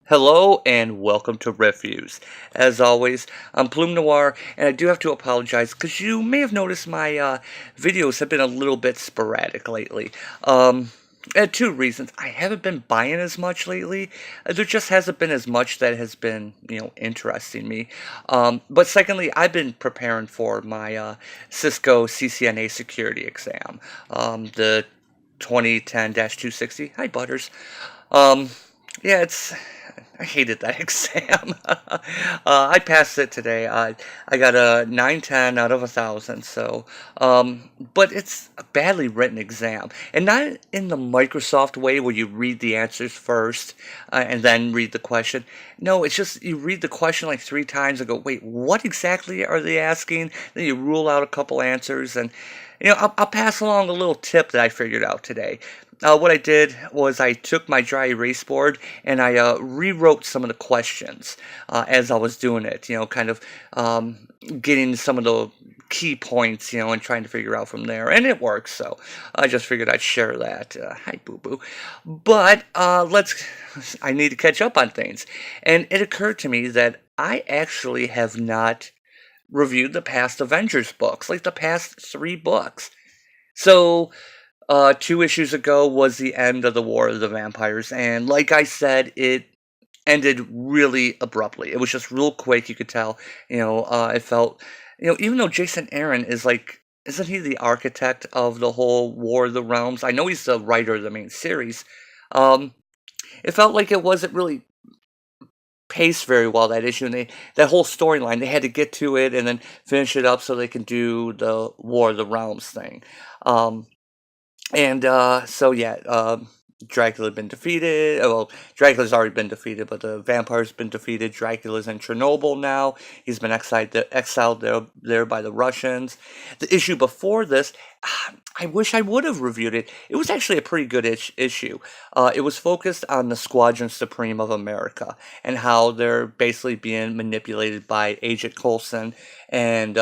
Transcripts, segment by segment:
Hello and welcome to Reviews. As always, I'm Plume Noir, and I do have to apologize because you may have noticed my videos have been a little bit sporadic lately. Two reasons. I haven't been buying as much lately. There just hasn't been as much that has been, interesting me. But secondly, I've been preparing for my Cisco CCNA security exam, the 2010-260. Hi, Butters. Um, yeah, I hated that exam. I passed it today. I got a 910 out of 1,000. But it's a badly written exam, and not in the Microsoft way where you read the answers first and then read the question. No, it's just you read the question like three times and go, wait, what exactly are they asking? Then you rule out a couple answers, and I'll pass along a little tip that I figured out today. What I did was I took my dry erase board and I rewrote some of the questions as I was doing it, kind of getting some of the key points, and trying to figure out from there. And it works, so I just figured I'd share that. Hi, boo boo. But I need to catch up on things. And it occurred to me that I actually have not reviewed the past Avengers books, like the past three books. So, two issues ago was the end of the War of the Vampires, and like I said, it ended really abruptly. It was just real quick. You could tell. It felt. Even though Jason Aaron is like, isn't he the architect of the whole War of the Realms? I know he's the writer of the main series. Um, it felt like it wasn't really paced very well, that issue, and that whole storyline, they had to get to it and then finish it up so they can do the War of the Realms thing. Um, Dracula had been defeated. Well, Dracula's already been defeated, but the vampire's been defeated. Dracula's in Chernobyl now. He's been exiled there by the Russians. The issue before this, I wish I would have reviewed it. It was actually a pretty good issue. It was focused on the Squadron Supreme of America and how they're basically being manipulated by Agent Coulson and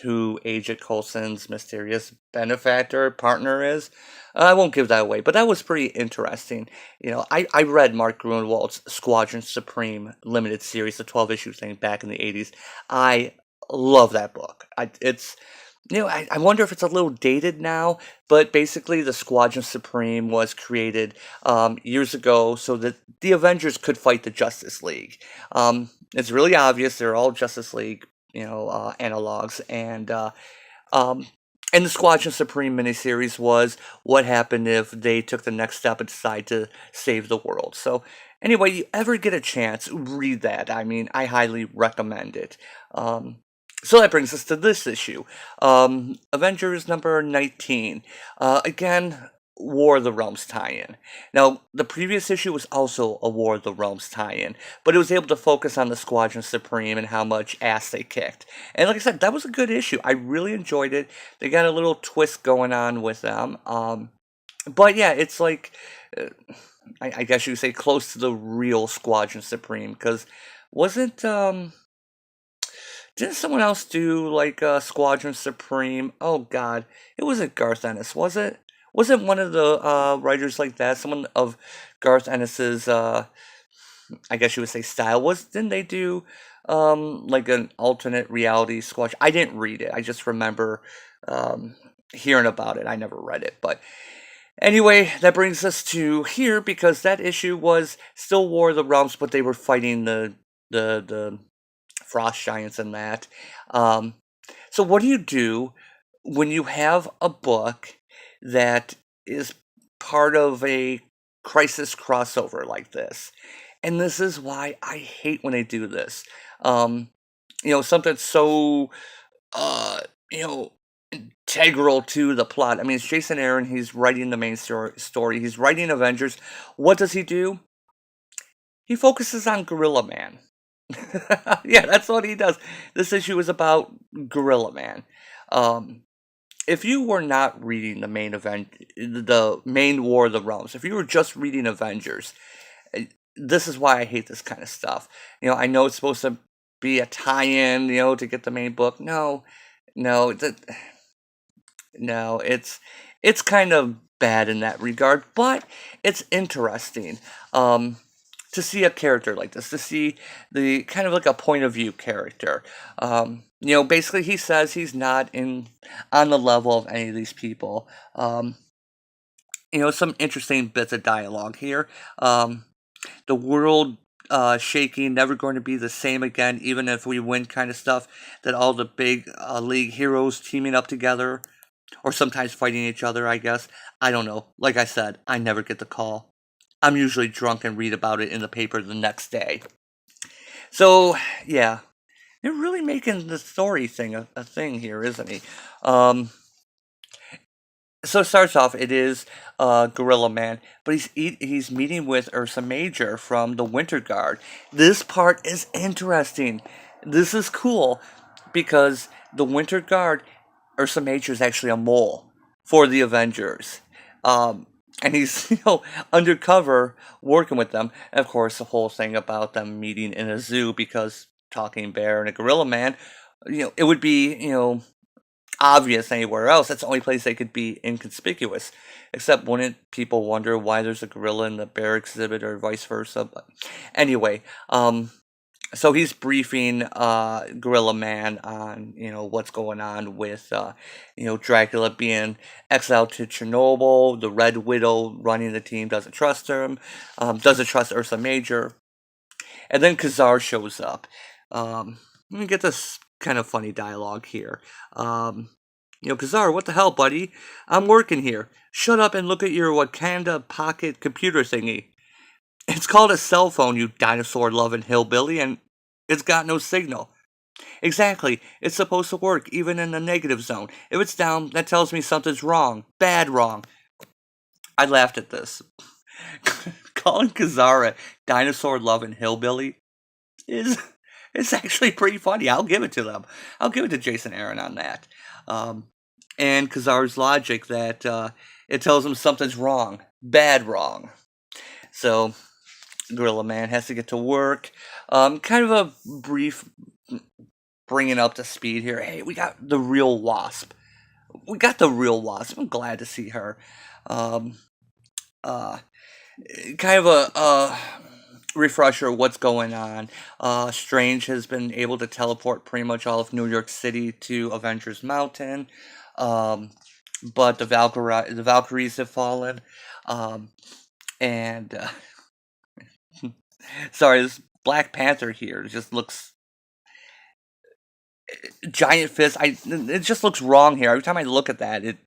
who Agent Coulson's mysterious benefactor partner is. I won't give that away, but that was pretty interesting. I read Mark Gruenwald's Squadron Supreme limited series, the 12 issue thing back in the 80s. I love that book. I wonder if it's a little dated now, but basically the Squadron Supreme was created years ago so that the Avengers could fight the Justice League. It's really obvious they're all Justice League, analogs, um, and the Squadron Supreme miniseries was what happened if they took the next step and decided to save the world. So, anyway, you ever get a chance, read that. I mean, I highly recommend it. So that brings us to this issue. Avengers number 19. Again, War of the Realms tie-in. Now, the previous issue was also a War of the Realms tie-in, but it was able to focus on the Squadron Supreme and how much ass they kicked. And like I said, that was a good issue. I really enjoyed it. They got a little twist going on with them. But yeah, it's like, uh, I guess you could say close to the real Squadron Supreme, because wasn't, didn't someone else do like Squadron Supreme? Oh God, it wasn't Garth Ennis, was it? Wasn't one of the writers like that? Someone of Garth Ennis's, I guess you would say, style. Didn't they do like an alternate reality Squadron? I didn't read it. I just remember hearing about it. I never read it, but anyway, that brings us to here because that issue was still War of the Realms, but they were fighting the frost giants and that. Um, so what do you do when you have a book that is part of a crisis crossover like this? And this is why I hate when they do this. Um, something so uh, you know, integral to the plot. I mean, it's Jason Aaron. He's writing the main story. He's writing Avengers. What does he do? He focuses on Gorilla Man. Yeah, that's what he does. This issue is about Gorilla Man. Um, if you were not reading the main event, the main War of the Realms, if you were just reading Avengers, this is why I hate this kind of stuff. I know it's supposed to be a tie-in, to get the main book. No, no, no, it's kind of bad in that regard, but it's interesting. Um, to see a character like this, to see the kind of like a point of view character. Basically, he says he's not in on the level of any of these people. Some interesting bits of dialogue here. The world shaking, never going to be the same again, even if we win, kind of stuff. That all the big league heroes teaming up together, or sometimes fighting each other, I guess. I don't know. Like I said, I never get the call. I'm usually drunk and read about it in the paper the next day. So, yeah. They're really making the story thing a thing here, isn't he? Um, so it starts off, it is Gorilla Man, but he's meeting with Ursa Major from the Winter Guard. This part is interesting. This is cool because the Winter Guard, Ursa Major is actually a mole for the Avengers. And he's undercover working with them. And of course, the whole thing about them meeting in a zoo because Talking Bear and a Gorilla Man, it would be obvious anywhere else. That's the only place they could be inconspicuous. Except wouldn't people wonder why there's a gorilla in the bear exhibit or vice versa? But anyway, so he's briefing Gorilla Man on what's going on with Dracula being exiled to Chernobyl. The Red Widow running the team doesn't trust him, doesn't trust Ursa Major, and then Kazar shows up. Let me get this kind of funny dialogue here. Kazar, what the hell, buddy? I'm working here. Shut up and look at your Wakanda pocket computer thingy. It's called a cell phone, you dinosaur-loving hillbilly, and it's got no signal. Exactly. It's supposed to work, even in the negative zone. If it's down, that tells me something's wrong. Bad wrong. I laughed at this. Calling Kazar a dinosaur-loving hillbilly is it's actually pretty funny. I'll give it to them. I'll give it to Jason Aaron on that. And Kazar's logic that it tells him something's wrong. Bad wrong. So Gorilla Man has to get to work. Kind of a brief bringing up to speed here. Hey, we got the real Wasp. We got the real Wasp. I'm glad to see her. Um, kind of a refresher of what's going on. Strange has been able to teleport pretty much all of New York City to Avengers Mountain. But the Valkyries have fallen. And sorry, this Black Panther here just looks giant fist. It just looks wrong here. Every time I look at that, it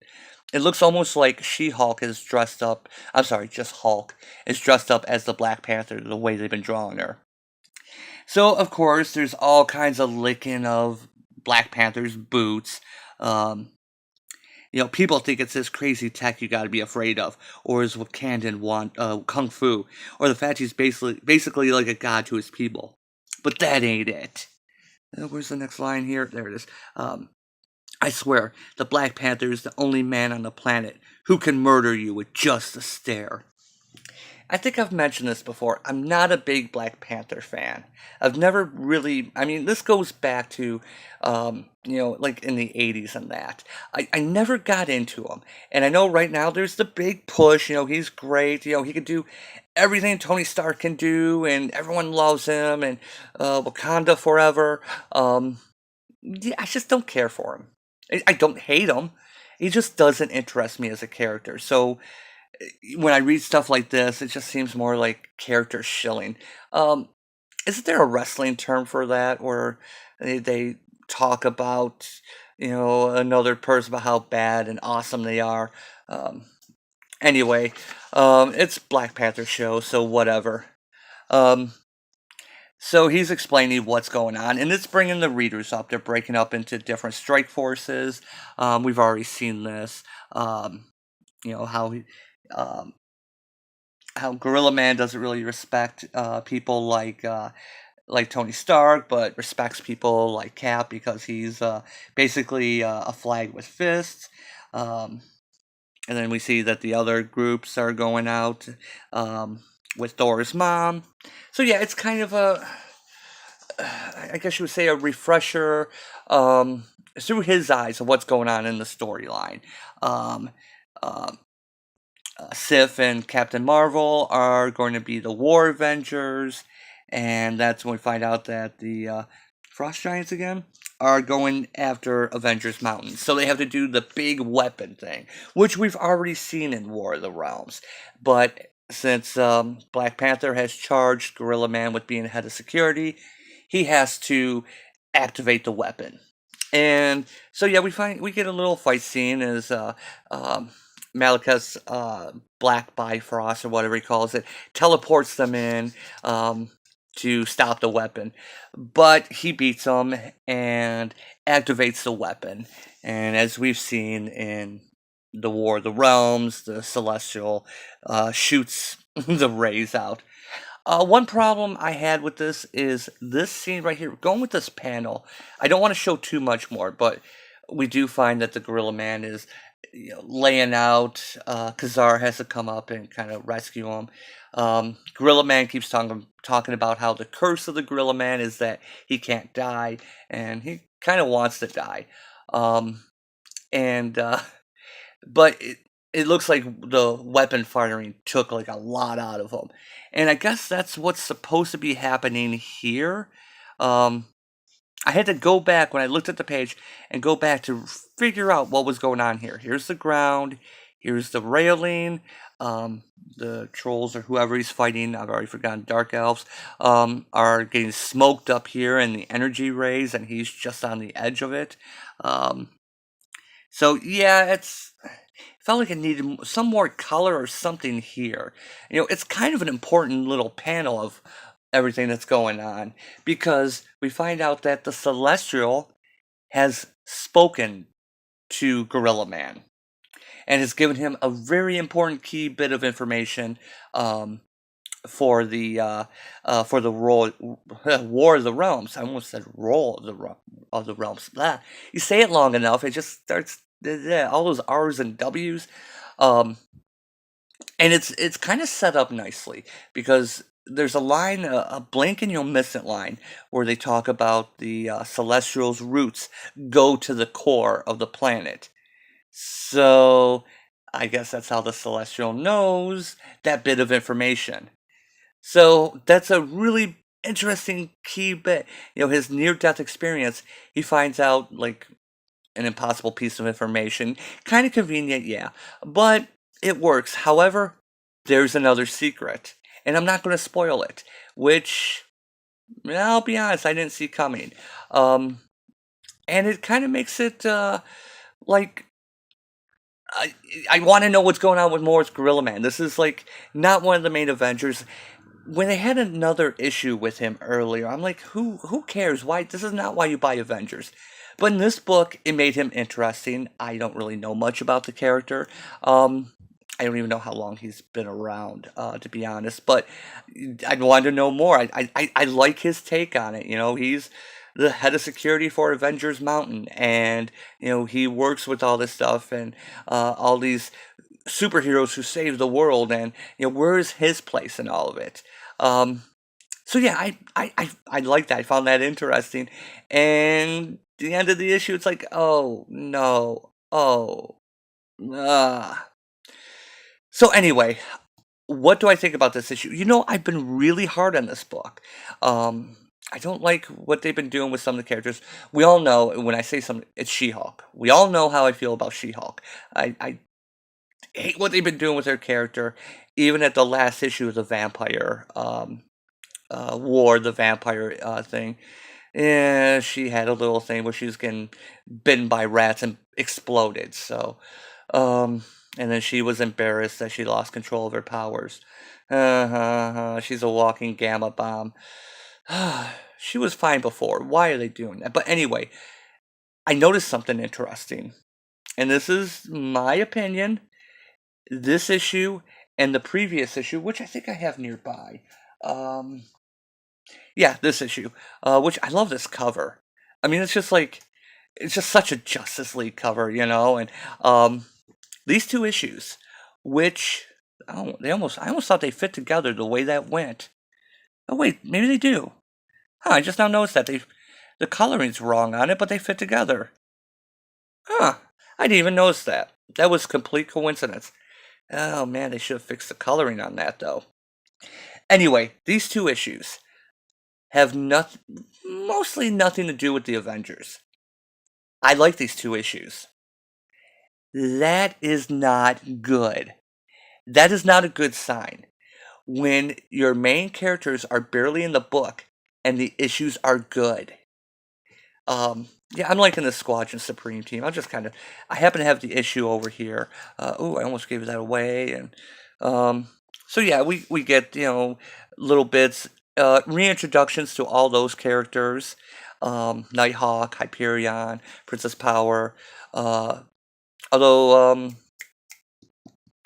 looks almost like She-Hulk is dressed up. I'm sorry, just Hulk is dressed up as the Black Panther. The way they've been drawing her. So of course, there's all kinds of licking of Black Panther's boots. People think it's this crazy tech you got to be afraid of, or is Wakandan want kung fu, or the fact he's basically like a god to his people. But that ain't it. Where's the next line here? There it is. I swear, the Black Panther is the only man on the planet who can murder you with just a stare. I think I've mentioned this before. I'm not a big Black Panther fan. I've never really. I mean, this goes back to, like in the 80s and that. I never got into him. And I know right now there's the big push. He's great. He can do everything Tony Stark can do, and everyone loves him, and Wakanda forever. Yeah, I just don't care for him. I don't hate him. He just doesn't interest me as a character. So when I read stuff like this, it just seems more like character shilling. Isn't there a wrestling term for that where they talk about, another person about how bad and awesome they are? Anyway, it's Black Panther show, so whatever. Um, so he's explaining what's going on, and it's bringing the readers up. They're breaking up into different strike forces. We've already seen this. How he, um, how Gorilla Man doesn't really respect people like Tony Stark, but respects people like Cap because he's basically a flag with fists. Um, and then we see that the other groups are going out with Thor's mom. So yeah, it's kind of I guess you would say, a refresher through his eyes of what's going on in the storyline. Um, uh, Sif and Captain Marvel are going to be the War Avengers, and that's when we find out that the Frost Giants again are going after Avengers Mountain. So they have to do the big weapon thing, which we've already seen in War of the Realms. But since Black Panther has charged Gorilla Man with being head of security, he has to activate the weapon. And so yeah, we get a little fight scene as um, Malekith's Black Bifrost or whatever he calls it teleports them in um, to stop the weapon, but he beats them and activates the weapon. And as we've seen in the War of the Realms, the Celestial shoots the rays out. One problem I had with this is this scene right here. Going with this panel, I don't want to show too much more, but we do find that the Gorilla Man is laying out. Kazar has to come up and kind of rescue him. Gorilla Man keeps talking about how the curse of the Gorilla Man is that he can't die, and he kind of wants to die. Um, and but it looks like the weapon firing took like a lot out of him, and I guess that's what's supposed to be happening here. Um, I had to go back when I looked at the page and go back to figure out what was going on here. Here's the ground, here's the railing. Um, the trolls or whoever he's fighting, I've already forgotten, dark elves, are getting smoked up here in the energy rays, and he's just on the edge of it. Um, so yeah, felt like it needed some more color or something here. It's kind of an important little panel of everything that's going on because we find out that the Celestial has spoken to Gorilla Man and has given him a very important key bit of information um, for the War of the Realms. I almost said Roll of the Realms. Blah. You say it long enough, it just starts all those R's and W's, um, and it's kind of set up nicely because there's a line, a blink and you'll miss it line, where they talk about the Celestial's roots go to the core of the planet. So I guess that's how the Celestial knows that bit of information. So that's a really interesting key bit. His near death experience, he finds out like an impossible piece of information. Kind of convenient, yeah, but it works. However, there's another secret, and I'm not going to spoil it, which I'll be honest, I didn't see coming. Um, and it kind of makes it like I, I want to know what's going on with Morris Gorilla Man. This is like not one of the main Avengers. When they had another issue with him earlier, I'm like, who cares? Why this is not why you buy Avengers. But in this book, it made him interesting. I don't really know much about the character. I don't even know how long he's been around, to be honest. But I'd want to know more. I like his take on it. He's the head of security for Avengers Mountain, and he works with all this stuff and all these superheroes who save the world, and where is his place in all of it? Um, so yeah, I like that. I found that interesting, and the end of the issue, it's like, oh no, oh, ah. So anyway, what do I think about this issue? I've been really hard on this book. I don't like what they've been doing with some of the characters. We all know when I say something, it's She-Hulk. We all know how I feel about She-Hulk. I hate what they've been doing with her character. Even at the last issue of the Vampire War, the Vampire thing, yeah, she had a little thing where she was getting bitten by rats and exploded. So, and then she was embarrassed that she lost control of her powers. She's a walking gamma bomb. She was fine before. Why are they doing that? But anyway, I noticed something interesting, and this is my opinion. This issue and the previous issue, which I think I have nearby. Um, yeah, this issue, which I love this cover. I mean, it's just such a Justice League cover, and these two issues, which I almost thought they fit together the way that went. Oh wait, maybe they do. Huh, I just now noticed that the coloring's wrong on it, but they fit together. Huh, I didn't even notice that. That was complete coincidence. Oh man, they should have fixed the coloring on that though. Anyway, these two issues have mostly nothing to do with the Avengers. I like these two issues. That is not good. That is not a good sign. When your main characters are barely in the book and the issues are good. Yeah, I'm liking the Squadron Supreme team. I happen to have the issue over here. Oh, I almost gave that away. And so yeah, we get, little bits, reintroductions to all those characters. Nighthawk, Hyperion, Princess Power. Uh, although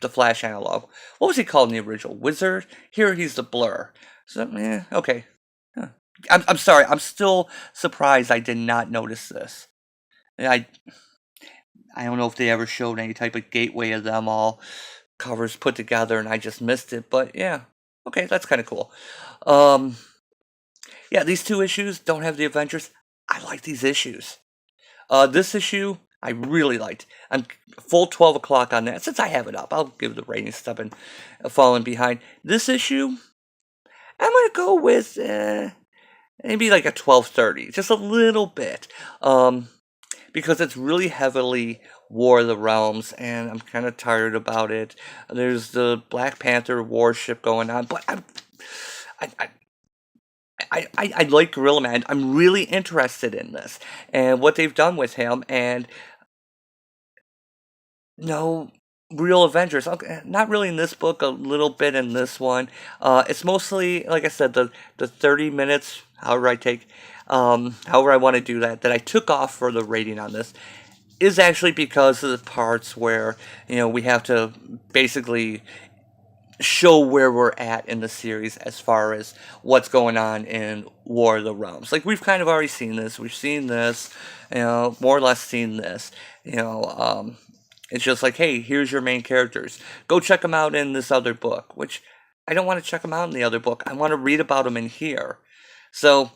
the Flash analog, what was he called in the original? Wizard. Here he's the Blur. So yeah, okay. Huh. I'm sorry. I'm still surprised I did not notice this. And I don't know if they ever showed any type of gateway of them all covers put together and I just missed it, but yeah. Okay, that's kind of cool. Um yeah, these two issues don't have the Avengers. I like these issues. This issue I really liked. I'm full 12 o'clock on that. Since I have it up, I'll give the rating stuff and falling behind. This issue, I'm gonna go with maybe like a 12:30, just a little bit. Because it's really heavily War of the Realms, and I'm kind of tired about it. There's the Black Panther warship going on, but I, I, I like Gorilla Man. I'm really interested in this and what they've done with him, and no real Avengers. Okay, not really in this book. A little bit in this one. It's mostly, like I said, the 30 minutes. However I want to do that. That I took off for the rating on this is actually because of the parts where we have to basically show where we're at in the series as far as what's going on in War of the Realms. Like we've kind of already seen this. We've seen this, more or less seen this. It's just like, hey, here's your main characters. Go check them out in this other book, which I don't want to check them out in the other book. I want to read about them in here. So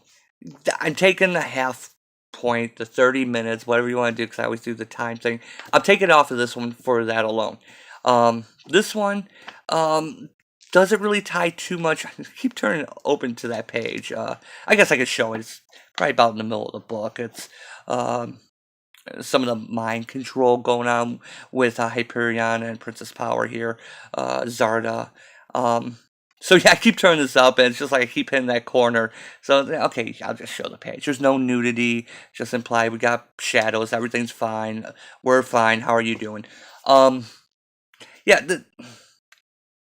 I'm taking the half point, the 30 minutes, whatever you want to do, because I always do the time thing. I'm taking it off of this one for that alone. This one doesn't really tie too much. I keep turning open to that page. I guess I could show it. It's probably about in the middle of the book. It's some of the mind control going on with Hyperion and Princess Power here, Zarda. So yeah, I keep turning this up, and it's just like I keep hitting that corner. So okay, I'll just show the page. There's no nudity, just implied. We got shadows. Everything's fine. We're fine. How are you doing? Yeah,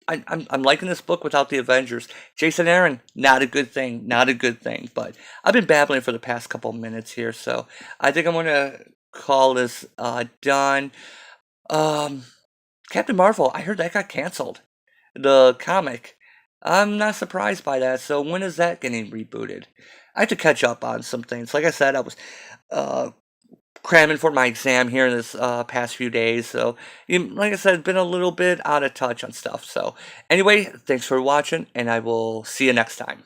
I'm liking this book without the Avengers. Jason Aaron, not a good thing. Not a good thing. But I've been babbling for the past couple minutes here, so I think I'm gonna call this done. Um, Captain Marvel. I heard that got canceled. The comic. I'm not surprised by that. So when is that getting rebooted? I have to catch up on some things. Like I said, I was uh, cramming for my exam here in this past few days. So, like I said, been a little bit out of touch on stuff. So, anyway, thanks for watching, and I will see you next time.